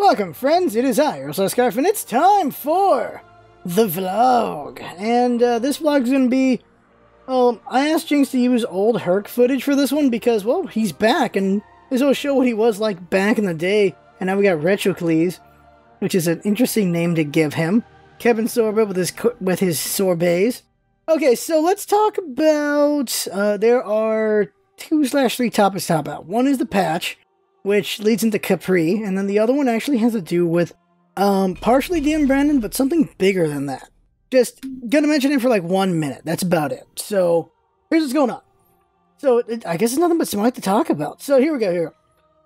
Welcome, friends. It is I, Scarf, and it's time for the vlog. And this vlog is going to be... I asked Jinx to use old Herc footage for this one because, well, he's back, and this will show what he was like back in the day. And now we got Retroclese, which is an interesting name to give him. Kevin Sorbo with his sorbets. Okay, so let's talk about... there are 2/3 topics to talk about. One is the patch, which leads into Khepri, and then the other one actually has to do with partially dmBrandon, but something bigger than that. Just gonna mention it for like 1 minute. That's about it. So here's what's going on. So I guess it's nothing but Smite to talk about. So here we go. Here.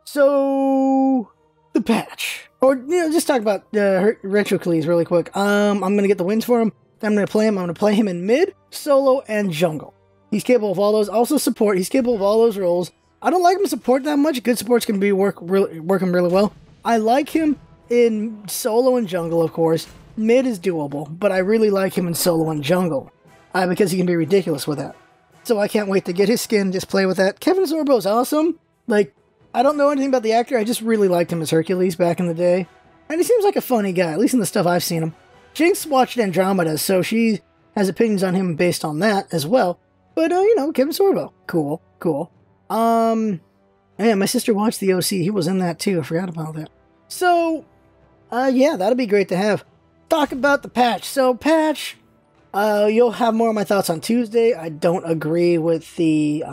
So the patch, or just talk about Retroclese really quick. I'm gonna get the wins for him. I'm gonna play him. I'm gonna play him in mid, solo, and jungle. He's capable of all those. Also support. He's capable of all those roles. I don't like him support that much. Good support's going to be working really well. I like him in solo and jungle, of course. Mid is doable, but I really like him in solo and jungle because he can be ridiculous with that. So I can't wait to get his skin, just play with that. Kevin Sorbo is awesome. Like, I don't know anything about the actor. I just really liked him as Hercules back in the day. And he seems like a funny guy, at least in the stuff I've seen him. Jinx watched Andromeda, so she has opinions on him based on that as well. But, Kevin Sorbo. Cool. Yeah, my sister watched the OC. He was in that too. I forgot about that. So, yeah, that'll be great to have. Talk about the patch. So, patch, you'll have more of my thoughts on Tuesday. I don't agree with the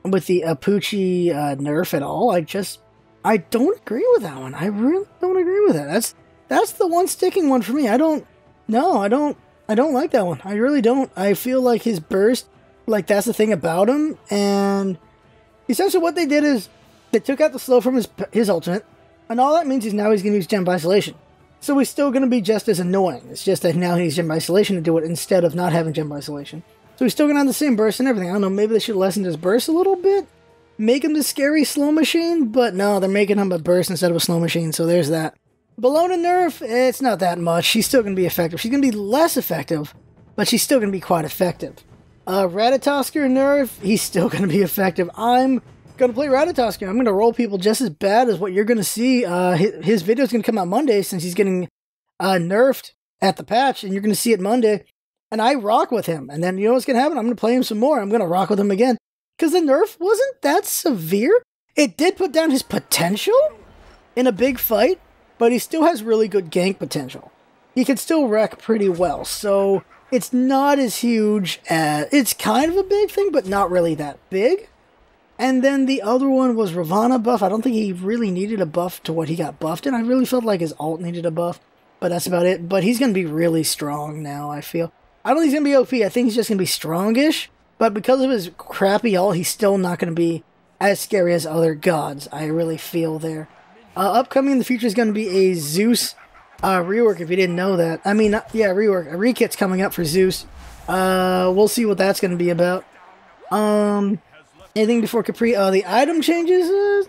Apuchi nerf at all. I don't agree with that one. I really don't agree with it. That's the one sticking one for me. I don't like that one. I really don't. I feel like his burst, like that's the thing about him, and essentially what they did is they took out the slow from his ultimate, and all that means is now he's going to use Gem Isolation. So he's still going to be just as annoying. It's just that now he's Gem Isolation to do it instead of not having Gem Isolation. So he's still going to have the same burst and everything. I don't know, maybe they should lessen his burst a little bit? Make him the scary slow machine? But no, they're making him a burst instead of a slow machine, so there's that. Bellona nerf, it's not that much. She's still going to be effective. She's going to be less effective, but she's still going to be quite effective. Ratatosker nerf, he's still going to be effective. I'm going to play Ratatosker. I'm going to roll people just as bad as what you're going to see. His video is going to come out Monday since he's getting nerfed at the patch, and you're going to see it Monday. And I rock with him. And then you know what's going to happen? I'm going to play him some more. I'm going to rock with him again. Because the nerf wasn't that severe. It did put down his potential in a big fight, but he still has really good gank potential. He can still wreck pretty well. So it's not as huge as... It's kind of a big thing, but not really that big. And then the other one was Ravana buff. I don't think he really needed a buff to what he got buffed in. I really felt like his ult needed a buff, but that's about it. But he's going to be really strong now, I feel. I don't think he's going to be OP. I think he's just going to be strongish. But because of his crappy ult, he's still not going to be as scary as other gods. I really feel there. Upcoming in the future is going to be a Zeus rework, if you didn't know that. I mean, yeah, rework. A rekit's coming up for Zeus. We'll see what that's going to be about. Anything before Khepri? The item changes?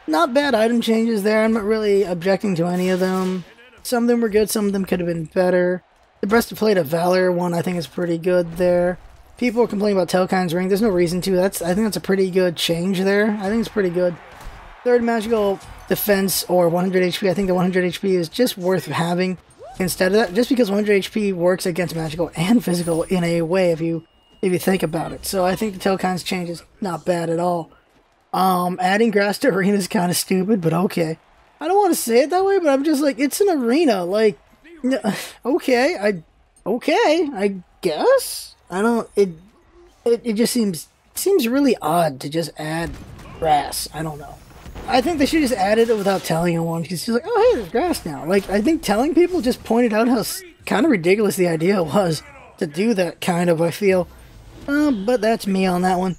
Not bad item changes there. I'm not really objecting to any of them. Some of them were good. Some of them could have been better. The Breastplate of Valor one I think is pretty good there. People are complaining about Telkine's Ring. There's no reason to. I think that's a pretty good change there. I think it's pretty good. Third magical defense or 100 HP. I think the 100 HP is just worth having instead of that. Just because 100 HP works against magical and physical in a way if you think about it. So I think the Telkine's change is not bad at all. Adding grass to arena is kind of stupid, but okay. I don't want to say it that way, but I'm just like, it's an arena. Like, okay, I guess. I don't. It just seems really odd to just add grass. I don't know. I think they should just added it without telling anyone. Because she's like, oh hey, there's grass now. Like, I think telling people just pointed out how kind of ridiculous the idea was to do that. Kind of, I feel. But that's me on that one.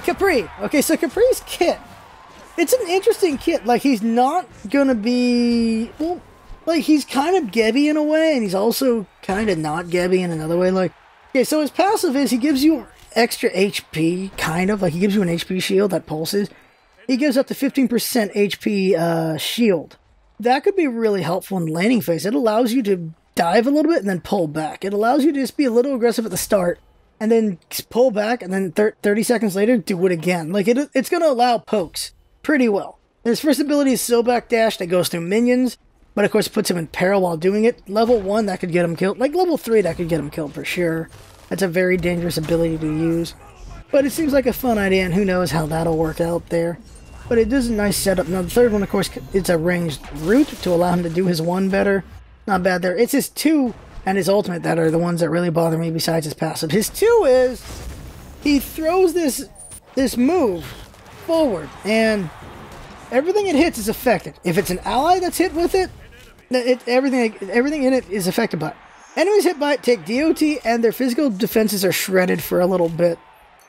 Khepri. Okay, so Khepri's kit. It's an interesting kit. Like, he's not gonna be... Well, like, he's kind of Gebby in a way, and he's also kind of not Gebby in another way. Like, okay, so his passive is he gives you extra HP, kind of. Like, he gives you an HP shield that pulses. He gives up to 15% HP shield. That could be really helpful in laning phase. It allows you to dive a little bit and then pull back. It allows you to just be a little aggressive at the start and then pull back and then 30 seconds later do it again. Like, it's going to allow pokes pretty well. His first ability is Silback Dash that goes through minions, but of course it puts him in peril while doing it. Level 1, that could get him killed. Like level 3, that could get him killed for sure. That's a very dangerous ability to use. But it seems like a fun idea, and who knows how that'll work out there. But it is a nice setup. Now the third one, of course, it's a ranged root to allow him to do his 1 better. Not bad there. It's his 2 and his ultimate that are the ones that really bother me besides his passive. His 2 is he throws this move forward, and everything it hits is affected. If it's an ally that's hit with it, everything in it is affected by it. Enemies hit by it take DOT, and their physical defenses are shredded for a little bit,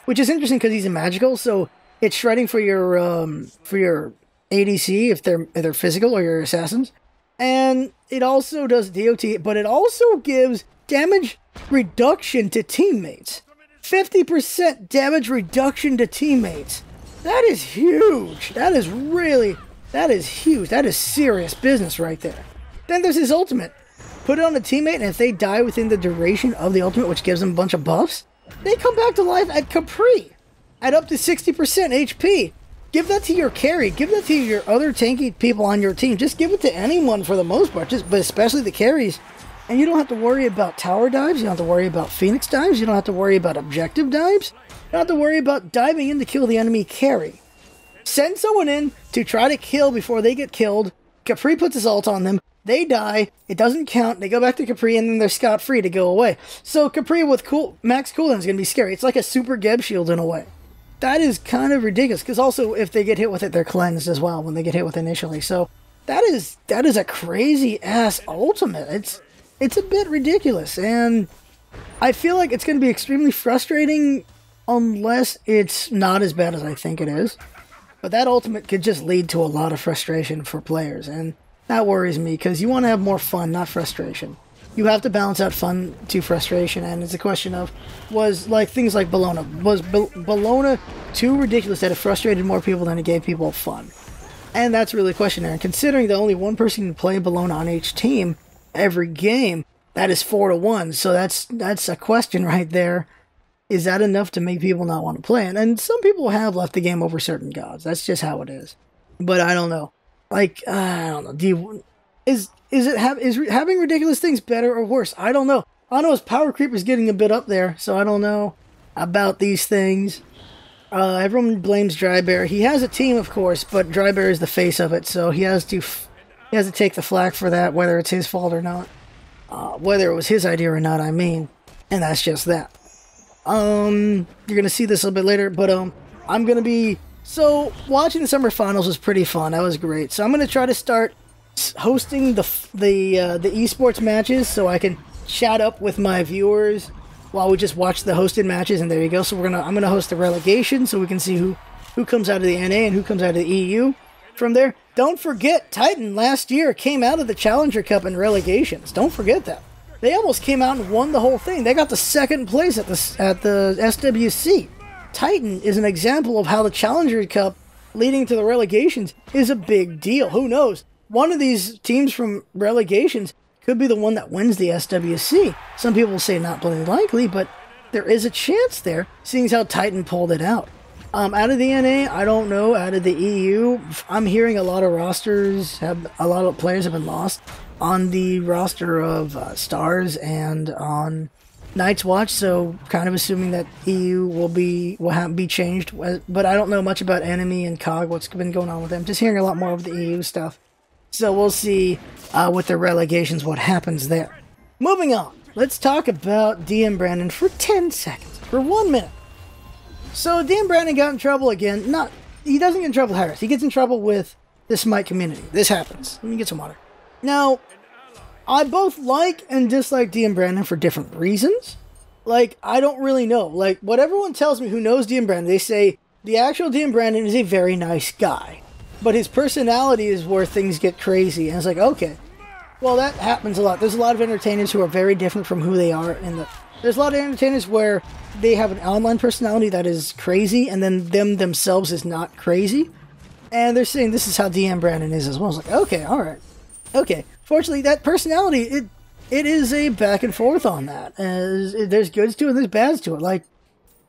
which is interesting because he's a magical, so it's shredding for your ADC if they're physical or your assassins, and it also does DOT, but it also gives damage reduction to teammates. 50% damage reduction to teammates. That is huge. That is huge. That is serious business right there. Then there's his ultimate. Put it on a teammate, and if they die within the duration of the ultimate, which gives them a bunch of buffs, they come back to life at Khepri at up to 60% HP. Give that to your carry. Give that to your other tanky people on your team. Just give it to anyone for the most part, but especially the carries. And you don't have to worry about tower dives. You don't have to worry about Phoenix dives. You don't have to worry about objective dives. You don't have to worry about diving in to kill the enemy carry. Send someone in to try to kill before they get killed. Khepri puts his ult on them. They die. It doesn't count. They go back to Khepri, and then they're scot-free to go away. So Khepri with max cooldown is going to be scary. It's like a super Geb shield in a way. That is kind of ridiculous, because also if they get hit with it, they're cleansed as well when they get hit with it initially. So that is a crazy-ass ultimate. It's a bit ridiculous, and I feel like it's going to be extremely frustrating unless it's not as bad as I think it is. But that ultimate could just lead to a lot of frustration for players, and that worries me, because you want to have more fun, not frustration. You have to balance out fun to frustration, and it's a question of, was like things like Bologna. Was Bologna too ridiculous that it frustrated more people than it gave people fun? And that's really a question there. And considering that only one person can play Bologna on each team every game, that is 4-1. So that's a question right there. Is that enough to make people not want to play it? And some people have left the game over certain gods. That's just how it is. But I don't know. Like, I don't know. Is having ridiculous things better or worse? I don't know. All I know is power creep is getting a bit up there, so I don't know about these things. Everyone blames Drybear. He has a team, of course, but Drybear is the face of it, so he has to take the flak for that, whether it's his fault or not. Whether it was his idea or not, I mean. And that's just that. You're gonna see this a little bit later, but I'm gonna be... So, watching the Summer Finals was pretty fun. That was great. So I'm gonna try to start hosting the esports matches so I can chat up with my viewers while we just watch the hosted matches, and there you go. So I'm gonna host the relegation so we can see who comes out of the NA and who comes out of the EU. From there, don't forget Titan last year came out of the Challenger Cup in relegations. Don't forget that. They almost came out and won the whole thing. They got the second place at the SWC. Titan is an example of how the Challenger Cup leading to the relegations is a big deal. Who knows? One of these teams from relegations could be the one that wins the SWC. Some people will say not really likely, but there is a chance there, seeing as how Titan pulled it out. Out of the NA, I don't know. Out of the EU, I'm hearing a lot of players have been lost on the roster of Stars and on Night's Watch, so kind of assuming that EU will be changed, but I don't know much about Enemy and COG, what's been going on with them. Just hearing a lot more of the EU stuff. So we'll see with the relegations what happens there. Moving on, let's talk about dmBrandon for 10 seconds, for 1 minute. So dmBrandon got in trouble again. He doesn't get in trouble with Hi-Rez. He gets in trouble with the Smite community. This happens. Let me get some water. Now, I both like and dislike dmBrandon for different reasons. Like, I don't really know. Like, what everyone tells me who knows dmBrandon, they say the actual dmBrandon is a very nice guy. But his personality is where things get crazy. And it's like, okay, well, that happens a lot. There's a lot of entertainers who are very different from who they are there's a lot of entertainers where they have an online personality that is crazy, and then themselves is not crazy. And they're saying this is how dmBrandon is as well. It's like, okay, alright. Okay. Fortunately, that personality, it is a back and forth on that. There's goods to it, there's bads to it. Like,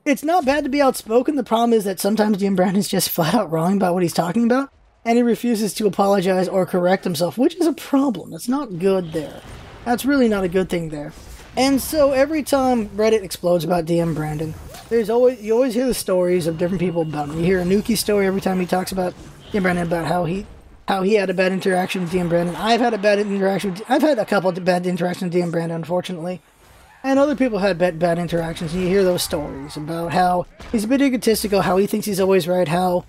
it's not bad to be outspoken. The problem is that sometimes dmBrandon is just flat out wrong about what he's talking about. and he refuses to apologize or correct himself, which is a problem. That's not good there. That's really not a good thing there. And so every time Reddit explodes about dmBrandon, you always hear the stories of different people about him. You hear a Nuki story every time he talks about dmBrandon, about how he had a bad interaction with dmBrandon. I've had a couple of bad interactions with dmBrandon, unfortunately. And other people had bad interactions, and you hear those stories about how he's a bit egotistical, how he thinks he's always right, how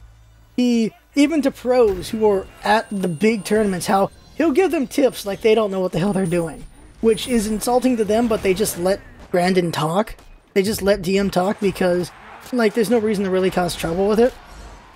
he, even to pros who are at the big tournaments, how he'll give them tips like they don't know what the hell they're doing, which is insulting to them, but they just let Brandon talk. They just let DM talk because, like, there's no reason to really cause trouble with it.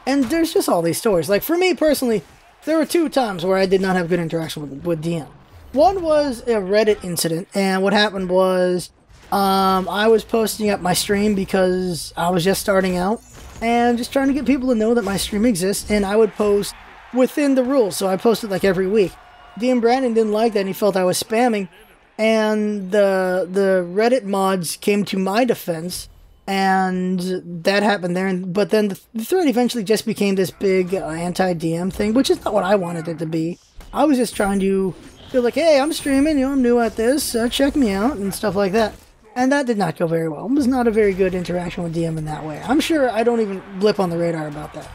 And there's just all these stories. Like, for me personally, there were 2 times where I did not have good interaction with DM. One was a Reddit incident, and what happened was, I was posting up my stream because I was just starting out, and just trying to get people to know that my stream exists, and I would post within the rules, so I posted like every week. dmBrandon didn't like that, and he felt I was spamming, and the Reddit mods came to my defense, and that happened there, but then the thread eventually just became this big anti-DM thing, which is not what I wanted it to be. I was just trying to feel like, hey, I'm streaming, you know, I'm new at this, check me out, and stuff like that. And that did not go very well. It was not a very good interaction with DM in that way. I'm sure I don't even blip on the radar about that.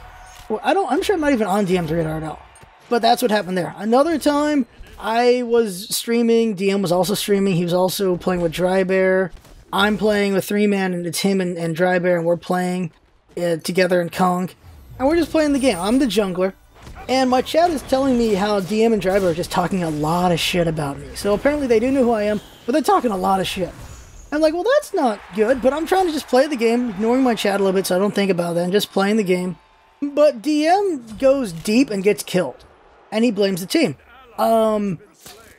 Well, I'm sure I'm not even on DM's radar at all. But that's what happened there. Another time, I was streaming, DM was also streaming, he was also playing with Drybear. I'm playing with 3-man, and it's him and Drybear, and we're playing together in Conk. And we're just playing the game. I'm the jungler. And my chat is telling me how DM and Drybear are just talking a lot of shit about me. So apparently they do know who I am, but they're talking a lot of shit. I'm like, well, that's not good, but I'm trying to just play the game, ignoring my chat a little bit so I don't think about that, and just playing the game. But DM goes deep and gets killed, and he blames the team.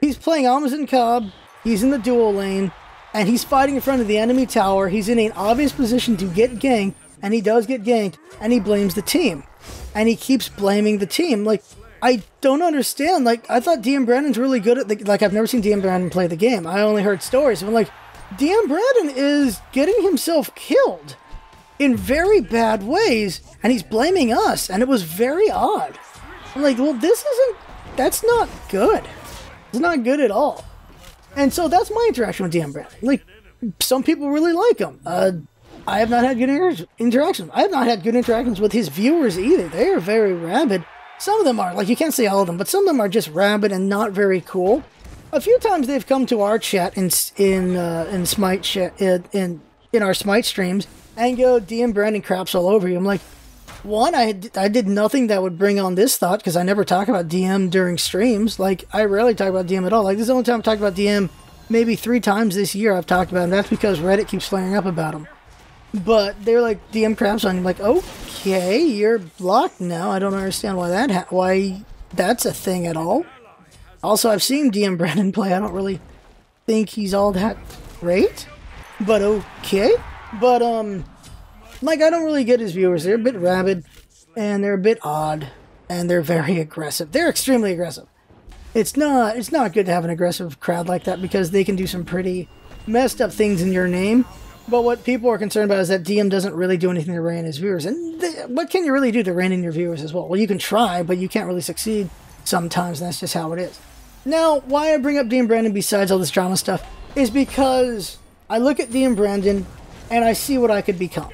He's playing Amazon Cobb, he's in the dual lane, and he's fighting in front of the enemy tower. He's in an obvious position to get ganked, and he does get ganked, and he blames the team. And he keeps blaming the team. Like, I don't understand. Like, I thought dmBrandon's really good at like, I've never seen dmBrandon play the game. I only heard stories. I'm like, dmBrandon is getting himself killed in very bad ways, and he's blaming us, and it was very odd. I'm like, well, that's not good. It's not good at all. And so that's my interaction with dmBrandon. Like, some people really like him. I have not had good interactions. I have not had good interactions with his viewers either. They are very rabid. Some of them are, like, you can't say all of them, but some of them are just rabid and not very cool. A few times they've come to our chat in Smite chat, in our Smite streams and go, dmBrandon craps all over you. I'm like, one, I did nothing that would bring on this thought, because I never talk about DM during streams. Like, I rarely talk about DM at all. Like, this is the only time I've talked about DM maybe 3 times this year I've talked about him. That's because Reddit keeps flaring up about him. But they're like, DM craps on you. I'm like, okay, you're blocked now. I don't understand why why that's a thing at all. Also, I've seen dmBrandon play. I don't really think he's all that great, but okay. But, like, I don't really get his viewers. They're a bit rabid, and they're a bit odd, and they're very aggressive. They're extremely aggressive. It's not good to have an aggressive crowd like that, because they can do some pretty messed up things in your name. But what people are concerned about is that DM doesn't really do anything to rein in his viewers. And what can you really do to rein in your viewers as well? Well, you can try, but you can't really succeed sometimes, and that's just how it is. Now, why I bring up dmBrandon besides all this drama stuff is because I look at dmBrandon and I see what I could become.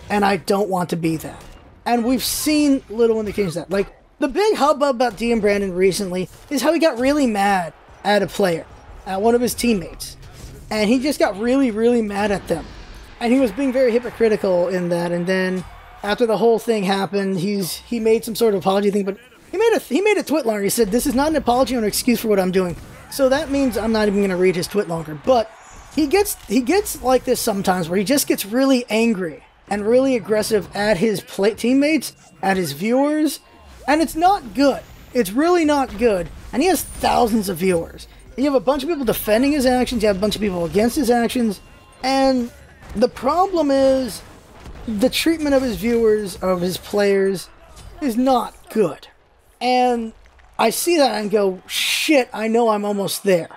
And I don't want to be that. And we've seen little indications of that. Like, the big hubbub about dmBrandon recently is how he got really mad at a player, at one of his teammates. And he just got really, really mad at them. And he was being very hypocritical in that. And then after the whole thing happened, he made some sort of apology thing, but he made a twit longer. He said, this is not an apology or an excuse for what I'm doing. So that means I'm not even going to read his twit longer. But he gets like this sometimes, where he just gets really angry and really aggressive at his teammates, at his viewers, and it's not good. It's really not good. And he has thousands of viewers. You have a bunch of people defending his actions, you have a bunch of people against his actions, and the problem is the treatment of his viewers, of his players, is not good. And I see that and go, shit, I know I'm almost there.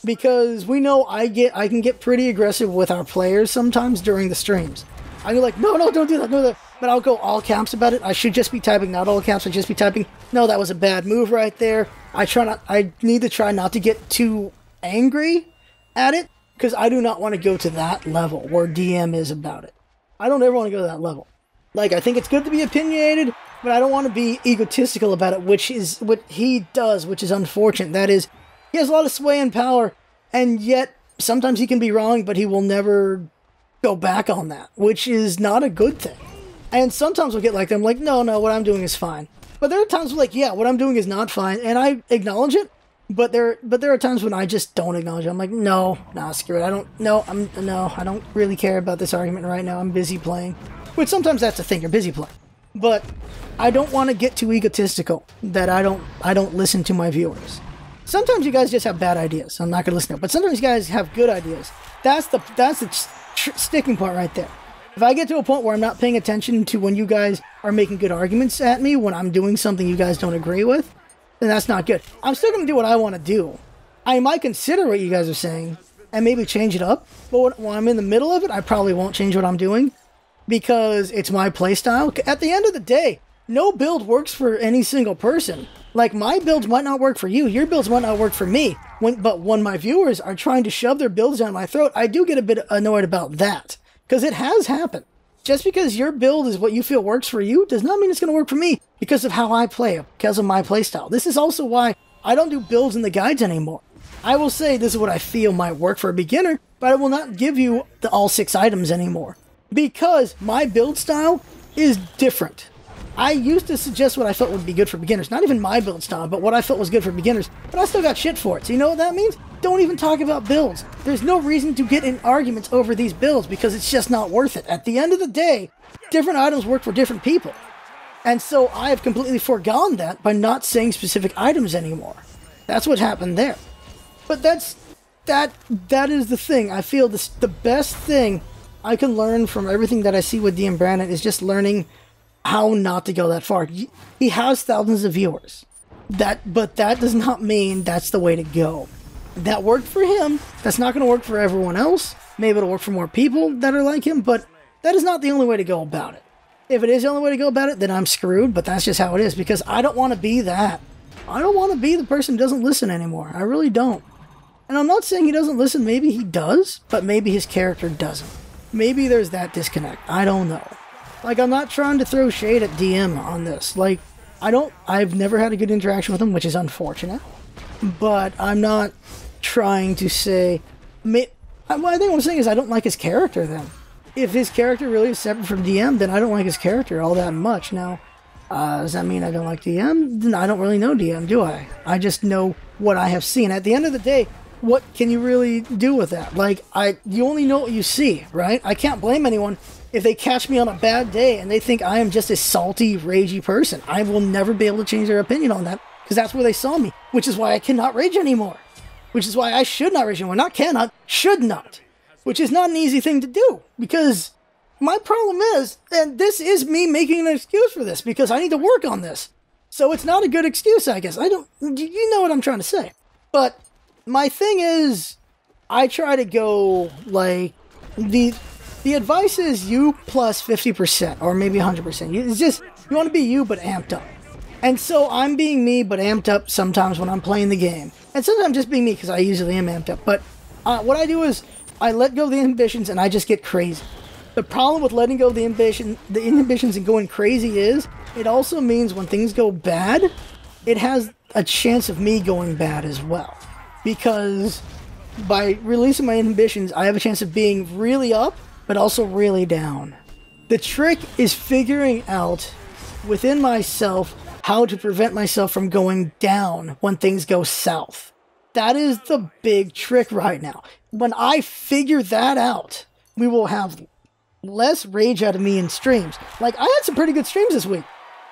Because we know I can get pretty aggressive with our players sometimes during the streams. I'm like, no, don't do that, no, but I'll go all caps about it. I should just be typing, not all caps. I just be typing, no, that was a bad move right there. I need to try not to get too angry at it, because I do not want to go to that level where DM is about it. I don't ever want to go to that level. Like, I think it's good to be opinionated, but I don't want to be egotistical about it, which is what he does, which is unfortunate. That is, he has a lot of sway and power, and yet sometimes he can be wrong, but he will never go back on that, which is not a good thing. And sometimes we'll get like them, like, no, what I'm doing is fine. But there are times where, like, yeah, what I'm doing is not fine, and I acknowledge it. But there are times when I just don't acknowledge it. I'm like, nah, screw it. I don't really care about this argument right now. I'm busy playing. Which sometimes that's the thing, you're busy playing. But I don't want to get too egotistical that I don't listen to my viewers. Sometimes you guys just have bad ideas. So I'm not going to listen to it. But sometimes you guys have good ideas. That's the sticking part right there. If I get to a point where I'm not paying attention to when you guys are making good arguments at me, when I'm doing something you guys don't agree with, then that's not good. I'm still going to do what I want to do. I might consider what you guys are saying and maybe change it up. But when I'm in the middle of it, I probably won't change what I'm doing because it's my playstyle. At the end of the day, no build works for any single person. Like, my builds might not work for you. Your builds might not work for me. But when my viewers are trying to shove their builds down my throat, I do get a bit annoyed about that. Because it has happened. Just because your build is what you feel works for you does not mean it's going to work for me because of how I play, because of my playstyle. This is also why I don't do builds in the guides anymore. I will say this is what I feel might work for a beginner, but I will not give you all 6 items anymore. Because my build style is different. I used to suggest what I felt would be good for beginners. Not even my build style, but what I felt was good for beginners. But I still got shit for it. So you know what that means? Don't even talk about builds. There's no reason to get in arguments over these builds because it's just not worth it. At the end of the day, different items work for different people. And so I have completely forgone that by not saying specific items anymore. That's what happened there. But that is the thing. I feel the best thing I can learn from everything that I see with dmBrandon is just learning how not to go that far. He has thousands of viewers. But that does not mean that's the way to go. That worked for him. That's not going to work for everyone else. Maybe it'll work for more people that are like him, but that is not the only way to go about it. If it is the only way to go about it, then I'm screwed, but that's just how it is, because I don't want to be that. I don't want to be the person who doesn't listen anymore. I really don't. And I'm not saying he doesn't listen. Maybe he does, but maybe his character doesn't. Maybe there's that disconnect. I don't know. Like, I'm not trying to throw shade at DM on this. Like, I've never had a good interaction with him, which is unfortunate. But I'm not trying to say... what I think I'm saying is I don't like his character, then. If his character really is separate from DM, then I don't like his character all that much. Now, does that mean I don't like DM? Then I don't really know DM, do I? I just know what I have seen. At the end of the day, what can you really do with that? Like, you only know what you see, right? I can't blame anyone if they catch me on a bad day and they think I am just a salty, ragey person. I will never be able to change their opinion on that because that's where they saw me, which is why I cannot rage anymore. Which is why I should not rage anymore. Not cannot, should not. Which is not an easy thing to do because my problem is, and this is me making an excuse for this because I need to work on this. So it's not a good excuse, I guess. You know what I'm trying to say. But my thing is, I try to go, like, the advice is you plus 50% or maybe 100%. It's just, you want to be you but amped up. And so I'm being me but amped up sometimes when I'm playing the game. And sometimes just being me because I usually am amped up. But what I do is I let go of the inhibitions and I just get crazy. The problem with letting go of the inhibitions and going crazy is it also means when things go bad, it has a chance of me going bad as well. Because by releasing my inhibitions, I have a chance of being really up but also really down. The trick is figuring out within myself how to prevent myself from going down when things go south. That is the big trick right now. When I figure that out, we will have less rage out of me in streams. Like, I had some pretty good streams this week.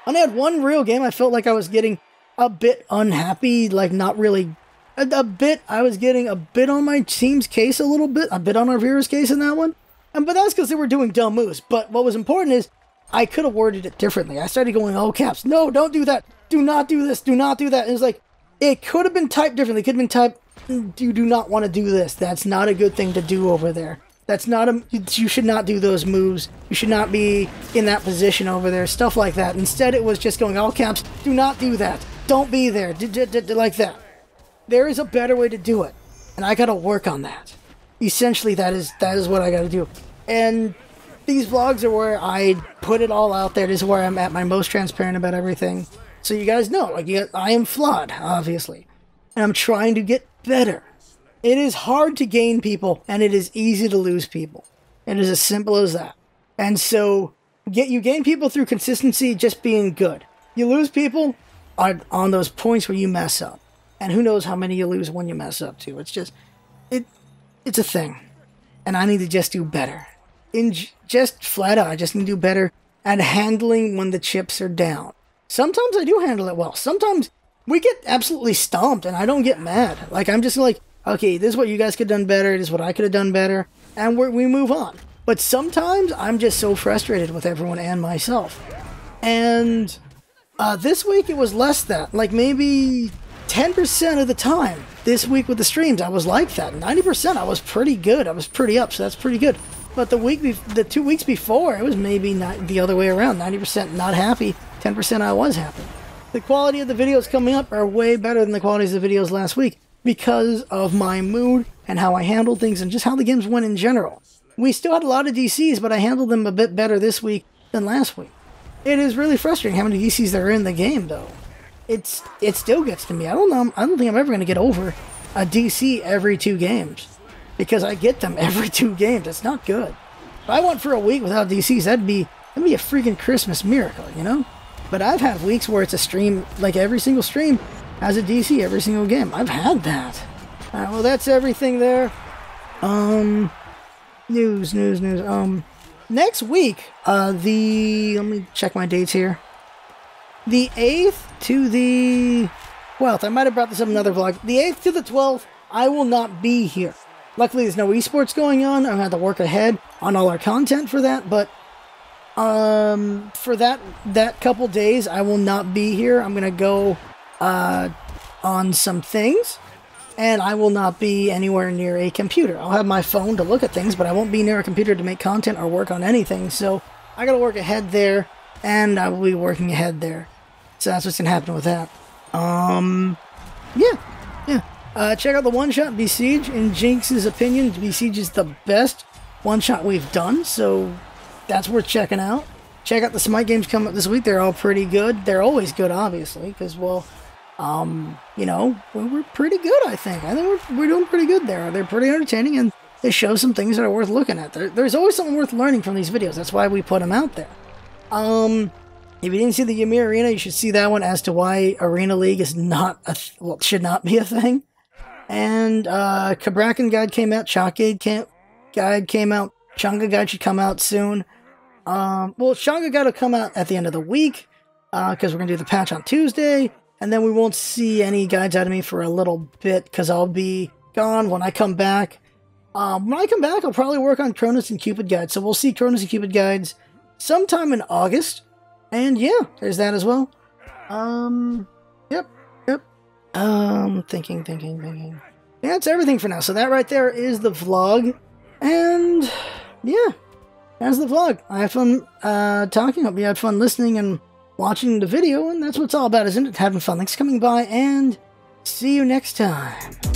When I had one real game, I felt like I was getting a bit unhappy, like not really I was getting a bit on my team's case a bit on our viewers' case in that one. But that's because they were doing dumb moves. But what was important is I could have worded it differently. I started going all caps. No, don't do that. Do not do this. Do not do that. And it was like, it could have been typed differently. It could have been typed, you do not want to do this. That's not a good thing to do over there. That's not a, you should not do those moves. You should not be in that position over there, stuff like that. Instead, it was just going all caps, do not do that. Don't be there, like that. There is a better way to do it, and I gotta work on that. Essentially, that is what I gotta do. And these vlogs are where I put it all out there. This is where I'm at my most transparent about everything. So you guys know, like, I am flawed, obviously. And I'm trying to get better. It is hard to gain people, and it is easy to lose people. It is as simple as that. And so, you gain people through consistency, just being good. You lose people on those points where you mess up. And who knows how many you lose when you mess up, too. It's just, it's a thing. And I need to just do better. Just flat out, I just need to do better at handling when the chips are down. Sometimes I do handle it well. Sometimes we get absolutely stomped, and I don't get mad. Like, I'm just like, okay, this is what you guys could have done better, this is what I could have done better, and we move on. But sometimes I'm just so frustrated with everyone and myself. And this week it was less that. Like maybe 10% of the time this week with the streams I was like that. 90% I was pretty good. I was pretty up, so that's pretty good. But the 2 weeks before, it was maybe not the other way around. 90% not happy, 10% I was happy. The quality of the videos coming up are way better than the qualities of the videos last week, because of my mood and how I handled things and just how the games went in general. We still had a lot of DCs, but I handled them a bit better this week than last week. It is really frustrating how many DCs there are in the game, though. It still gets to me. I don't know. I don't think I'm ever going to get over a DC every 2 games, because I get them every 2 games. That's not good. If I went for a week without DCs, that'd be a freaking Christmas miracle, you know? But I've had weeks where it's a stream, like every single stream has a DC every single game. I've had that. Alright, well, that's everything there. News. Next week, let me check my dates here. The 8th to the 12th, I might have brought this up in another vlog. The 8th to the 12th, I will not be here. Luckily, there's no esports going on. I have to work ahead on all our content for that, but for that couple days, I will not be here. I'm gonna go on some things, and I will not be anywhere near a computer. I'll have my phone to look at things, but I won't be near a computer to make content or work on anything, so I gotta work ahead there, and I will be working ahead there. So that's what's gonna happen with that. Yeah. Check out the one-shot Besiege. In Jinx's opinion, Besiege is the best one-shot we've done, so that's worth checking out. Check out the Smite games coming up this week. They're all pretty good. They're always good, obviously, because, well, you know, we're pretty good, I think. I think we're doing pretty good there. They're pretty entertaining, and they show some things that are worth looking at. There's always something worth learning from these videos. That's why we put them out there. If you didn't see the Ymir Arena, you should see that one as to why Arena League is not should not be a thing. And Kabrakan Guide came out, Chalkade Guide came out, Changa Guide should come out soon. Well, Changa Guide will come out at the end of the week, because we're going to do the patch on Tuesday, and then we won't see any guides out of me for a little bit, because I'll be gone when I come back. When I come back, I'll probably work on Cronus and Cupid Guides, so we'll see Cronus and Cupid Guides sometime in August. And yeah, there's that as well. Yep. Thinking. Yeah, that's everything for now. So that right there is the vlog. And yeah, that's the vlog. I had fun talking. Hope you had fun listening and watching the video. And that's what it's all about, isn't it? Having fun. Thanks for coming by, and see you next time.